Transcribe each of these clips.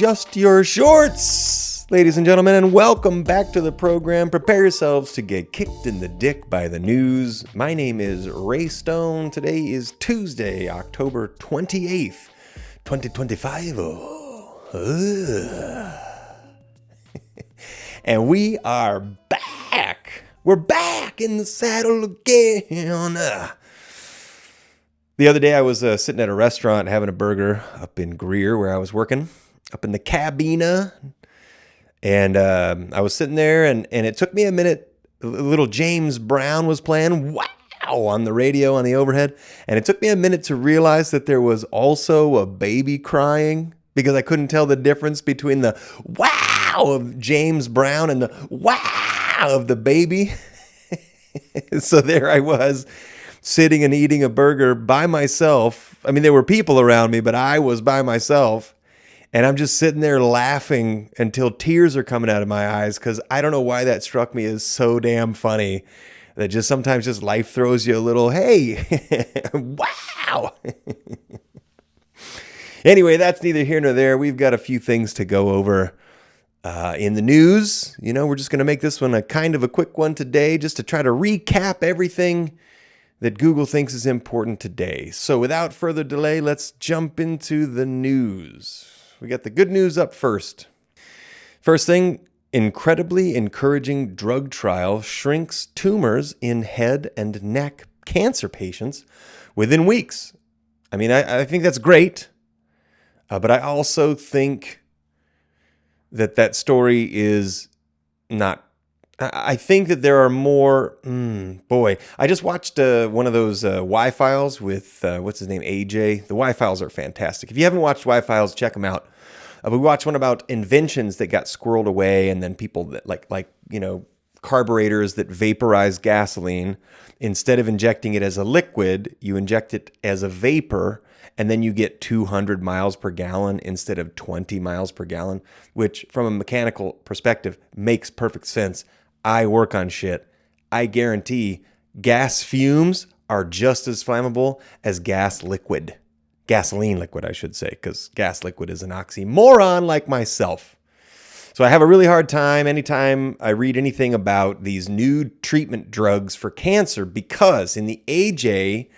adjust your shorts, ladies and gentlemen, and welcome back to the program. Prepare yourselves to get kicked in the dick by the news. My name is Ray Stone. Today is Tuesday, October 28th, 2025. And we are back. We're back in the saddle again. The other day I was sitting at a restaurant having a burger up in Greer where I was working, up in the cabina. And I was sitting there and it took me a minute. Little James Brown was playing, wow, on the radio on the overhead. And it took me a minute to realize that there was also a baby crying because I couldn't tell the difference between the wow of James Brown and the wow of the baby. So there I was, sitting and eating a burger by myself. I mean, there were people around me, but I was by myself. And I'm just sitting there laughing until tears are coming out of my eyes because I don't know why that struck me as so damn funny. That just sometimes just life throws you a little, hey, wow. Anyway, that's neither here nor there. We've got a few things to go over in the news. You know, we're just going to make this one a kind of a quick one today just to try to recap everything that Google thinks is important today. So without further delay, let's jump into the news. We got the good news up first. First thing, incredibly encouraging drug trial shrinks tumors in head and neck cancer patients within weeks. I mean, I think that's great, but I also think that story is not. I think that there are more, I just watched one of those Y-Files with, what's his name, AJ. The Y-Files are fantastic. If you haven't watched Y-Files, check them out. We watched one about inventions that got squirreled away and then people that carburetors that vaporize gasoline. Instead of injecting it as a liquid, you inject it as a vapor and then you get 200 miles per gallon instead of 20 miles per gallon, which from a mechanical perspective makes perfect sense. I work on shit. I guarantee gas fumes are just as flammable as gas liquid. Gasoline liquid, I should say, because gas liquid is an oxymoron like myself. So I have a really hard time anytime I read anything about these new treatment drugs for cancer because in the AJ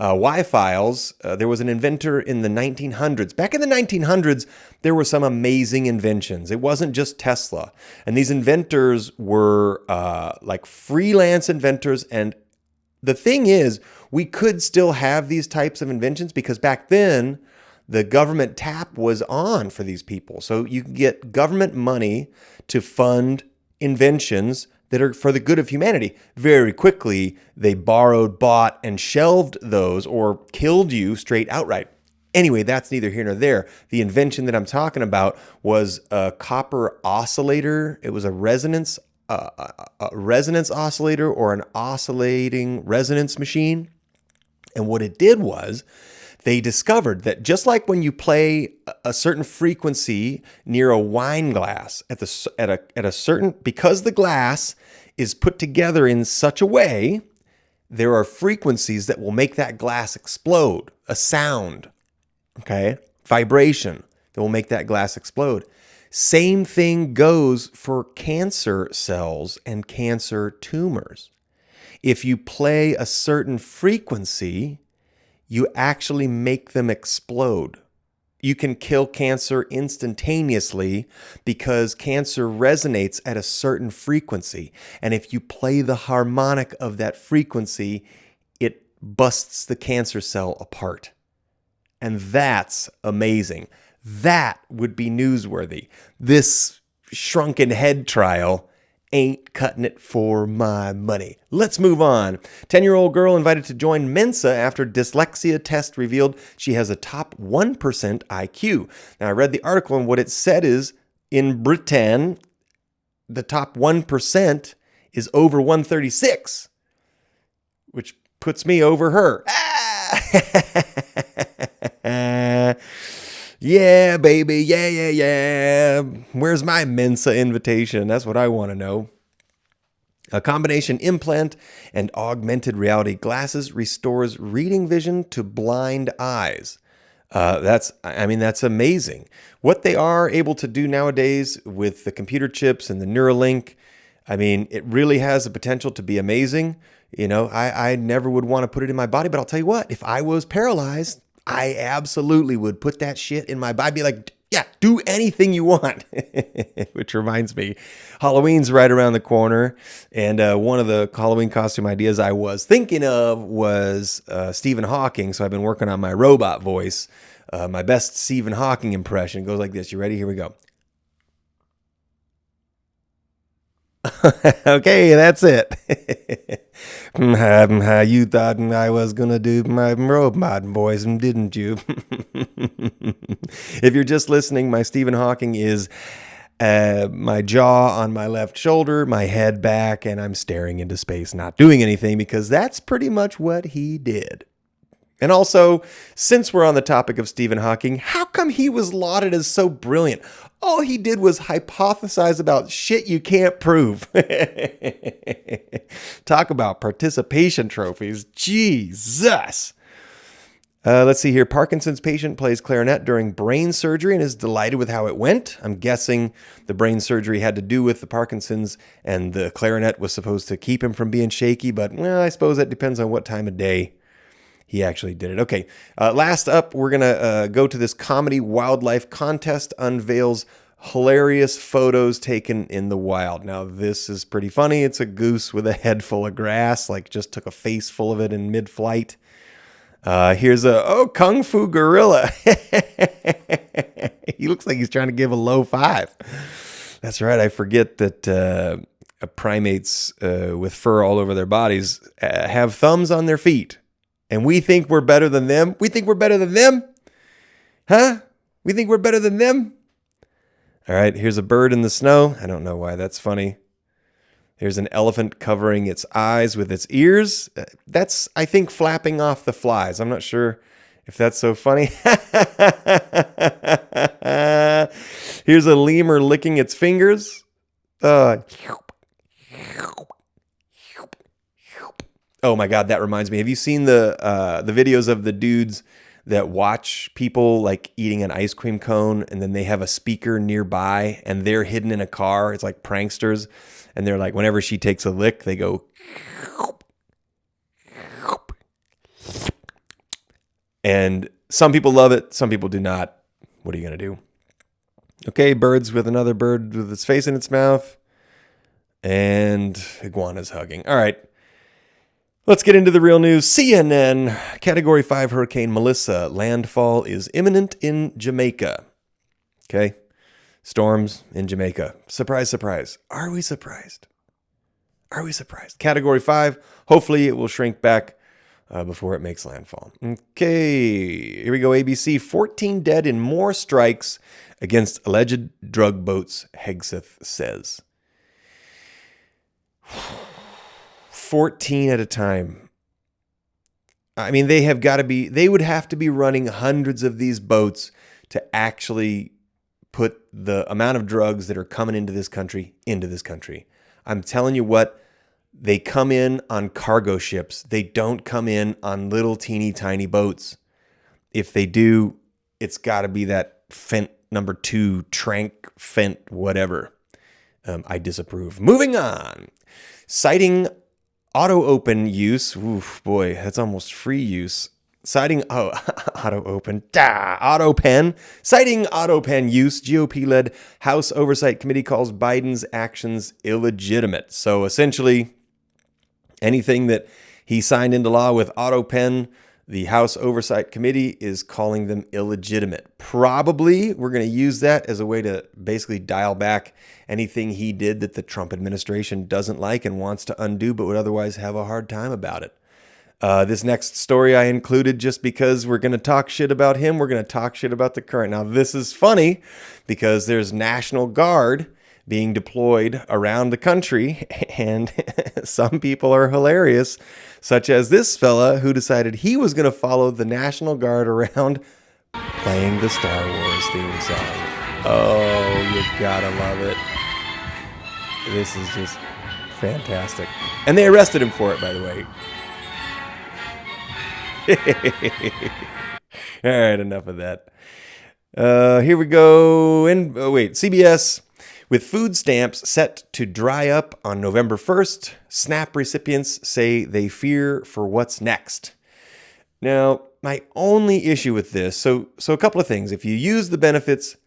Y-Files, there was an inventor in the 1900s. Back in the 1900s, there were some amazing inventions. It wasn't just Tesla. And these inventors were like freelance inventors. And the thing is, we could still have these types of inventions because back then, the government tap was on for these people. So you can get government money to fund inventions that are for the good of humanity. Very quickly, they borrowed, bought, and shelved those or killed you straight outright. Anyway, that's neither here nor there. The invention that I'm talking about was a copper oscillator. It was a resonance oscillator or an oscillating resonance machine. And what it did was they discovered that just like when you play a certain frequency near a wine glass at a certain, because the glass is put together in such a way, there are frequencies that will make that glass explode, a sound, okay, vibration that will make that glass explode. Same thing goes for cancer cells and cancer tumors. If you play a certain frequency, you actually make them explode. You can kill cancer instantaneously because cancer resonates at a certain frequency. And if you play the harmonic of that frequency, it busts the cancer cell apart. And that's amazing. That would be newsworthy. This shrunken head trial ain't cutting it for my money. Let's move on. 10-year-old girl invited to join Mensa after dyslexia test revealed she has a top 1% IQ. Now, I read the article and what it said is in Britain, the top 1% is over 136, which puts me over her. Yeah, baby. Yeah. Where's my Mensa invitation? That's what I want to know. A combination implant and augmented reality glasses restores reading vision to blind eyes. That's amazing. What they are able to do nowadays with the computer chips and the Neuralink, I mean, it really has the potential to be amazing. I never would want to put it in my body, but I'll tell you what, if I was paralyzed, I absolutely would put that shit in my body. I'd be like, yeah, do anything you want. Which reminds me, Halloween's right around the corner. And one of the Halloween costume ideas I was thinking of was Stephen Hawking. So I've been working on my robot voice. My best Stephen Hawking impression goes like this. You ready? Here we go. Okay, that's it. You thought I was going to do my robot voice, didn't you? If you're just listening, my Stephen Hawking is my jaw on my left shoulder, my head back, and I'm staring into space, not doing anything, because that's pretty much what he did. And also, since we're on the topic of Stephen Hawking, how come he was lauded as so brilliant? All he did was hypothesize about shit you can't prove. Talk about participation trophies. Jesus. Let's see here. Parkinson's patient plays clarinet during brain surgery and is delighted with how it went. I'm guessing the brain surgery had to do with the Parkinson's, and the clarinet was supposed to keep him from being shaky, but I suppose that depends on what time of day he actually did it. Okay, last up, we're going to go to this comedy wildlife contest unveils hilarious photos taken in the wild. Now, this is pretty funny. It's a goose with a head full of grass, like just took a face full of it in mid-flight. Here's Kung Fu gorilla. He looks like he's trying to give a low five. That's right. I forget that primates with fur all over their bodies have thumbs on their feet. And we think we're better than them? We think we're better than them? Huh? We think we're better than them? All right, here's a bird in the snow. I don't know why that's funny. Here's an elephant covering its eyes with its ears. That's, I think, flapping off the flies. I'm not sure if that's so funny. Here's a lemur licking its fingers. Oh my God, that reminds me. Have you seen the videos of the dudes that watch people like eating an ice cream cone, and then they have a speaker nearby and they're hidden in a car? It's like pranksters. And they're like, whenever she takes a lick, they go. And some people love it. Some people do not. What are you going to do? Okay, birds with another bird with its face in its mouth. And iguanas hugging. All right. Let's get into the real news. CNN, Category 5 Hurricane Melissa. Landfall is imminent in Jamaica. Okay. Storms in Jamaica. Surprise, surprise. Are we surprised? Are we surprised? Category 5. Hopefully it will shrink back before it makes landfall. Okay. Here we go. ABC. 14 dead in more strikes against alleged drug boats, Hegseth says. 14 at a time. I mean, they would have to be running hundreds of these boats to actually put the amount of drugs that are coming into this country. I'm telling you what, they come in on cargo ships. They don't come in on little teeny tiny boats. If they do, it's got to be that Fent number 2, Trank, Fent, whatever. I disapprove. Moving on. Citing auto open use. Oof, boy, that's almost free use. Citing auto pen. Citing auto pen use, GOP-led House Oversight Committee calls Biden's actions illegitimate. So essentially, anything that he signed into law with auto pen, the House Oversight Committee is calling them illegitimate. Probably we're going to use that as a way to basically dial back anything he did that the Trump administration doesn't like and wants to undo, but would otherwise have a hard time about it. This next story I included just because we're going to talk shit about him. We're going to talk shit about the current. Now, this is funny because there's National Guard being deployed around the country, and some people are hilarious, such as this fella who decided he was going to follow the National Guard around playing the Star Wars theme song. Oh, you gotta love it. This is just fantastic. And they arrested him for it, by the way. All right, enough of that. Here we go. CBS. With food stamps set to dry up on November 1st, SNAP recipients say they fear for what's next. Now, my only issue with this, so a couple of things. If you use the benefits,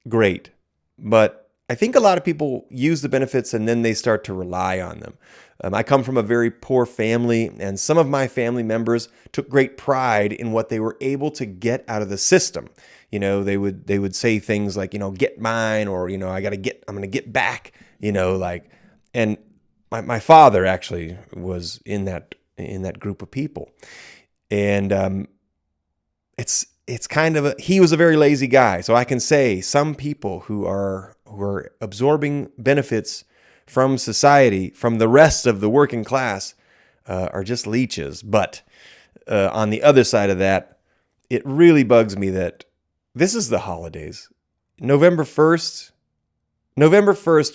great. But I think a lot of people use the benefits and then they start to rely on them. I come from a very poor family, and some of my family members took great pride in what they were able to get out of the system. You know, they would say things like, get mine, or, I'm going to get back, and my father actually was in that group of people. And it's kind of he was a very lazy guy. So I can say some people who are absorbing benefits from society, from the rest of the working class, are just leeches. But on the other side of that, it really bugs me that this is the holidays. November 1st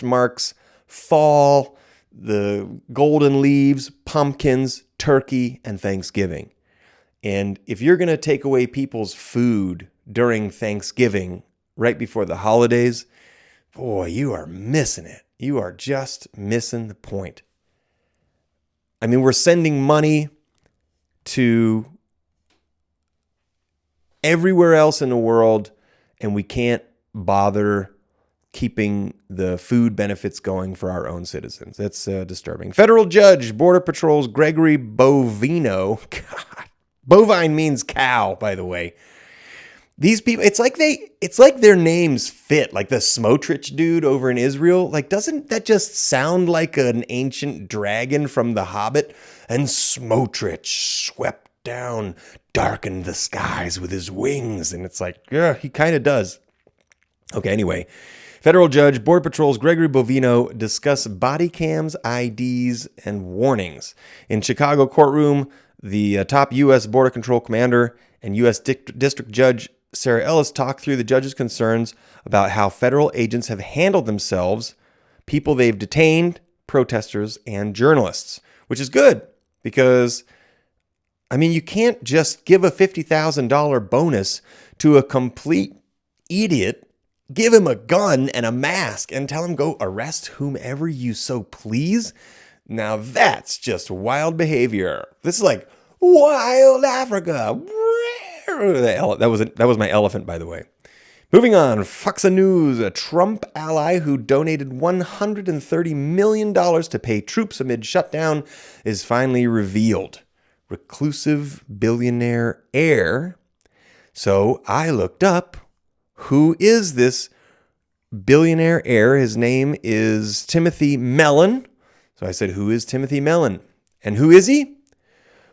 marks fall, the golden leaves, pumpkins, turkey, and Thanksgiving. And if you're going to take away people's food during Thanksgiving, right before the holidays, boy, you are missing it. You are just missing the point. I mean, we're sending money to everywhere else in the world, and we can't bother keeping the food benefits going for our own citizens. That's disturbing. Federal judge, Border Patrol's Gregory Bovino. God, bovine means cow, by the way. These people, it's like their names fit, like the Smotrich dude over in Israel. Like, doesn't that just sound like an ancient dragon from The Hobbit? And Smotrich swept down, darkened the skies with his wings. And it's like, yeah, he kind of does. Okay, anyway. Federal judge, Border Patrol's Gregory Bovino discuss body cams, IDs, and warnings. In Chicago courtroom, the top U.S. Border Control commander and U.S. District Judge Sarah Ellis talked through the judge's concerns about how federal agents have handled themselves, people they've detained, protesters, and journalists, which is good because, I mean, you can't just give a $50,000 bonus to a complete idiot, give him a gun and a mask, and tell him go arrest whomever you so please. Now that's just wild behavior. This is like wild Africa. That was my elephant, by the way. Moving on, Fox News, a Trump ally who donated $130 million to pay troops amid shutdown is finally revealed. Reclusive billionaire heir. So I looked up, who is this billionaire heir? His name is Timothy Mellon. So I said, who is Timothy Mellon? And who is he?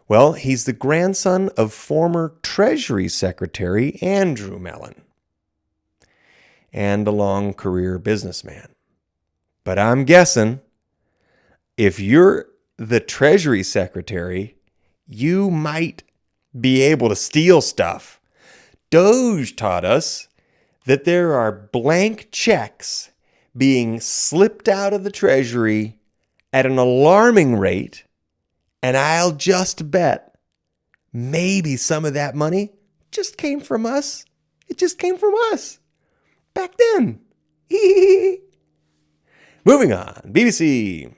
Well, he's the grandson of former Treasury Secretary Andrew Mellon and a long career businessman. But I'm guessing if you're the Treasury Secretary, you might be able to steal stuff. Doge taught us that there are blank checks being slipped out of the Treasury at an alarming rate. And I'll just bet maybe some of that money just came from us. It just came from us back then. Moving on. BBC.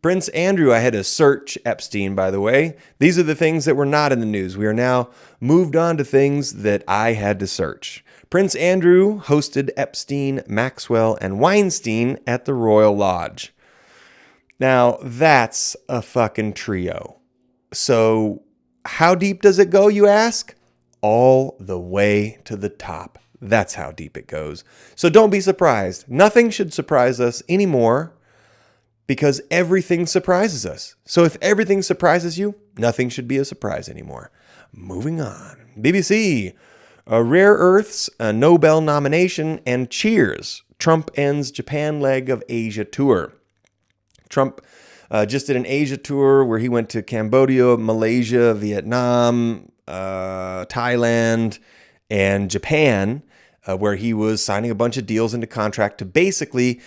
Prince Andrew, I had to search Epstein, by the way. These are the things that were not in the news. We are now moved on to things that I had to search. Prince Andrew hosted Epstein, Maxwell, and Weinstein at the Royal Lodge. Now, that's a fucking trio. So, how deep does it go, you ask? All the way to the top. That's how deep it goes. So don't be surprised. Nothing should surprise us anymore because everything surprises us. So if everything surprises you, nothing should be a surprise anymore. Moving on. BBC. Rare Earths, a Nobel nomination, and cheers. Trump ends Japan leg of Asia tour. Trump just did an Asia tour where he went to Cambodia, Malaysia, Vietnam, Thailand, and Japan, where he was signing a bunch of deals into contract to basically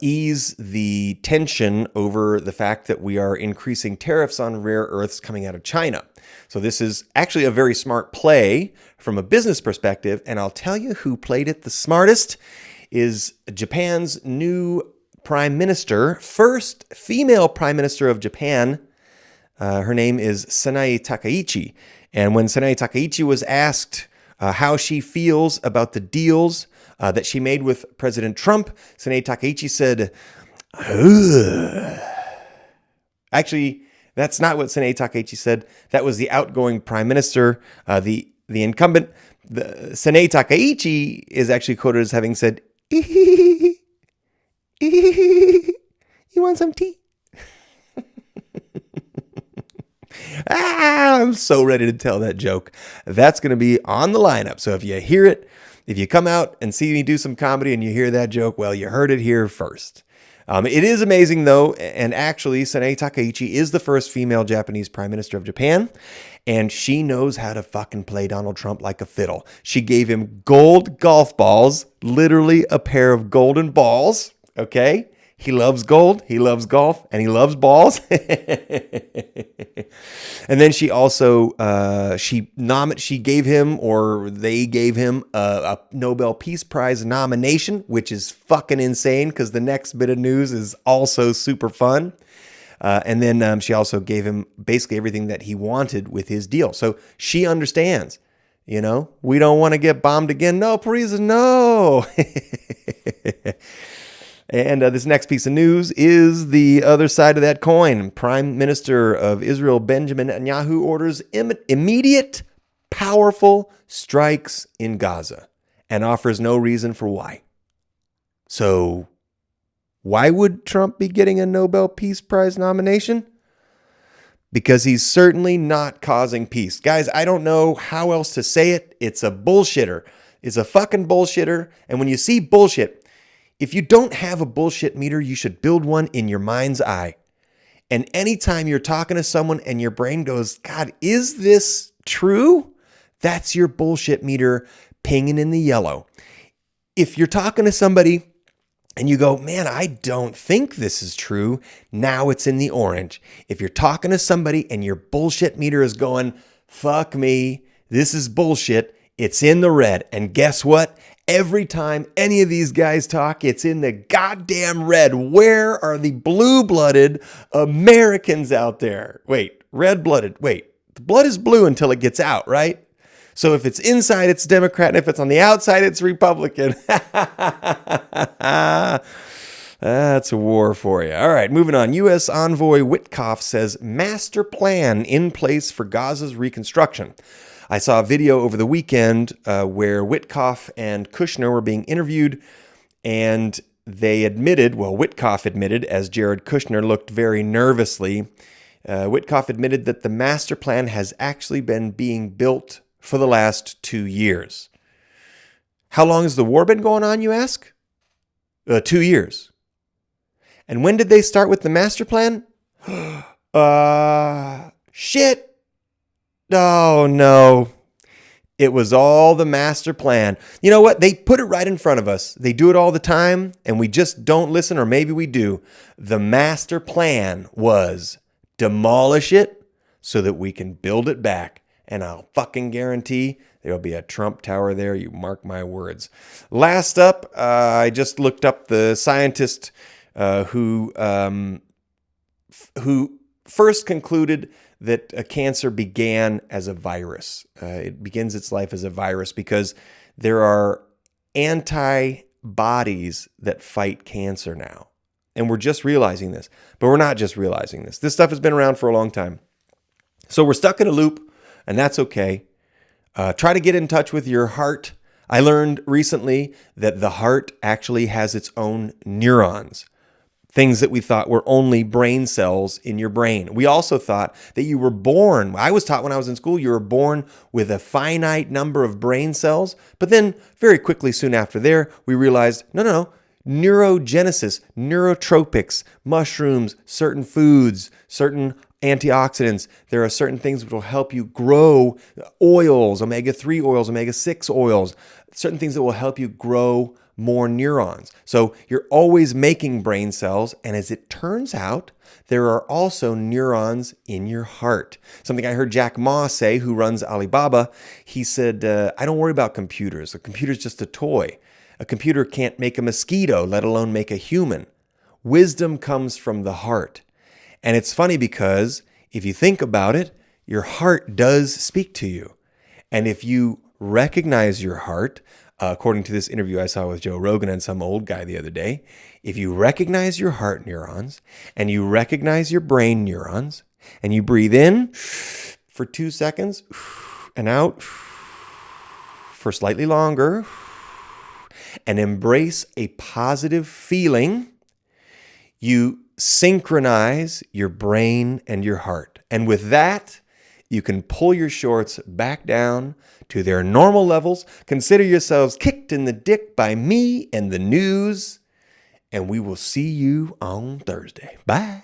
ease the tension over the fact that we are increasing tariffs on rare earths coming out of China. So this is actually a very smart play from a business perspective, and I'll tell you who played it the smartest is Japan's new prime minister, first female prime minister of Japan. Her name is Sanae Takaichi. And when Sanae Takaichi was asked how she feels about the deals that she made with President Trump, Sanae Takaichi said, ugh. Actually, that's not what Sanae Takaichi said. That was the outgoing prime minister, the incumbent. Sanae Takaichi is actually quoted as having said, you want some tea? I'm so ready to tell that joke. That's going to be on the lineup. So if you hear it, if you come out and see me do some comedy and you hear that joke, well, you heard it here first. It is amazing, though, and actually, Sanae Takaichi is the first female Japanese prime minister of Japan, and she knows how to fucking play Donald Trump like a fiddle. She gave him gold golf balls, literally a pair of golden balls, okay? He loves gold, he loves golf, and he loves balls. And then she also, she gave him, or they gave him a Nobel Peace Prize nomination, which is fucking insane because the next bit of news is also super fun. And then she also gave him basically everything that he wanted with his deal. So she understands, you know, we don't want to get bombed again. No, Parisa, no. And this next piece of news is the other side of that coin. Prime Minister of Israel, Benjamin Netanyahu, orders immediate, powerful strikes in Gaza and offers no reason for why. So, why would Trump be getting a Nobel Peace Prize nomination? Because he's certainly not causing peace. Guys, I don't know how else to say it. It's a bullshitter. It's a fucking bullshitter. And when you see bullshit, if you don't have a bullshit meter, you should build one in your mind's eye. And anytime you're talking to someone and your brain goes, God, is this true? That's your bullshit meter pinging in the yellow. If you're talking to somebody and you go, man, I don't think this is true, now it's in the orange. If you're talking to somebody and your bullshit meter is going, fuck me, this is bullshit, it's in the red. And guess what? Every time any of these guys talk, it's in the goddamn red. Where are the blue-blooded Americans out there? Wait, red-blooded. Wait, the blood is blue until it gets out, right? So if it's inside, it's Democrat, and if it's on the outside, it's Republican. That's a war for you. All right, moving on. U.S. Envoy Witkoff says master plan in place for Gaza's reconstruction. I saw a video over the weekend where Witkoff and Kushner were being interviewed, and they admitted, well, Witkoff admitted, as Jared Kushner looked very nervously, Witkoff admitted that the master plan has actually been being built for the last 2 years. How long has the war been going on, you ask? 2 years. And when did they start with the master plan? Shit. Oh, no. It was all the master plan. You know what? They put it right in front of us. They do it all the time, and we just don't listen, or maybe we do. The master plan was demolish it so that we can build it back. And I'll fucking guarantee there'll be a Trump Tower there. You mark my words. Last up, I just looked up the scientist who first concluded that a cancer began as a virus. It begins its life as a virus because there are antibodies that fight cancer now. And we're just realizing this. But we're not just realizing this. This stuff has been around for a long time. So we're stuck in a loop, and that's okay. Try to get in touch with your heart. I learned recently that the heart actually has its own neurons. Things that we thought were only brain cells in your brain. We also thought that you were born. I was taught when I was in school, you were born with a finite number of brain cells. But then very quickly, soon after there, we realized, no. Neurogenesis, neurotropics, mushrooms, certain foods, certain antioxidants. There are certain things that will help you grow oils, omega-3 oils, omega-6 oils, certain things that will help you grow more neurons. So you're always making brain cells. And as it turns out, there are also neurons in your heart. Something I heard Jack Ma say, who runs Alibaba. He said, I don't worry about computers. A computer's just a toy. A computer can't make a mosquito, let alone make a human. Wisdom comes from the heart. And it's funny because if you think about it, your heart does speak to you. And if you recognize your heart, according to this interview I saw with Joe Rogan and some old guy the other day, if you recognize your heart neurons and you recognize your brain neurons and you breathe in for 2 seconds and out for slightly longer and embrace a positive feeling, you synchronize your brain and your heart. And with that, you can pull your shorts back down to their normal levels. Consider yourselves kicked in the dick by me and the news. And we will see you on Thursday. Bye.